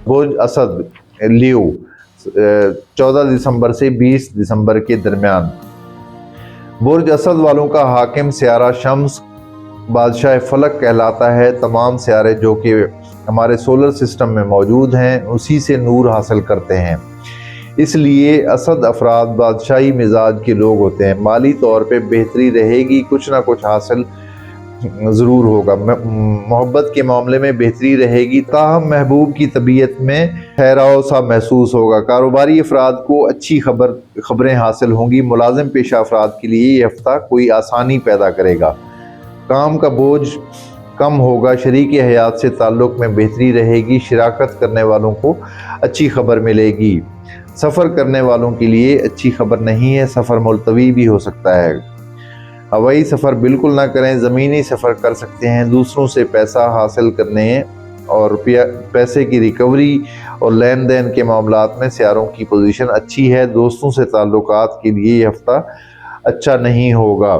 बुर्ज असद लियो 14 दिसंबर से 20 दिसंबर के दरमियान। बुर्ज असद वालों का हाकिम सियारा शम्स बादशाह फलक कहलाता है। तमाम सियारे जो कि हमारे सोलर सिस्टम में मौजूद हैं उसी से नूर हासिल करते हैं, इसलिए असद अफराद बादशाही मिजाज के लोग होते हैं। माली तौर पे बेहतरी रहेगी, कुछ ना कुछ हासिल ज़रूर होगा। मोहब्बत के मामले में बेहतरी रहेगी, ताहम महबूब की तबीयत में ठहराव सा महसूस होगा। कारोबारी अफराद को अच्छी खबरें हासिल होंगी। मुलाजिम पेशा अफराद के लिए ये हफ्ता कोई आसानी पैदा करेगा। काम का बोझ कम होगा। शरीक हयात से ताल्लुक़ में बेहतरी रहेगी। शिराकत करने वालों को अच्छी खबर मिलेगी। सफ़र करने वालों के लिए अच्छी खबर नहीं है, सफ़र मुलतवी भी हो सकता है। हवाई सफ़र बिल्कुल ना करें, ज़मीनी सफ़र कर सकते हैं। दूसरों से पैसा हासिल करने और पैसे की रिकवरी और लेन देन के मामलात में सियारों की पोजीशन अच्छी है। दोस्तों से ताल्लुकात के लिए ये हफ्ता अच्छा नहीं होगा।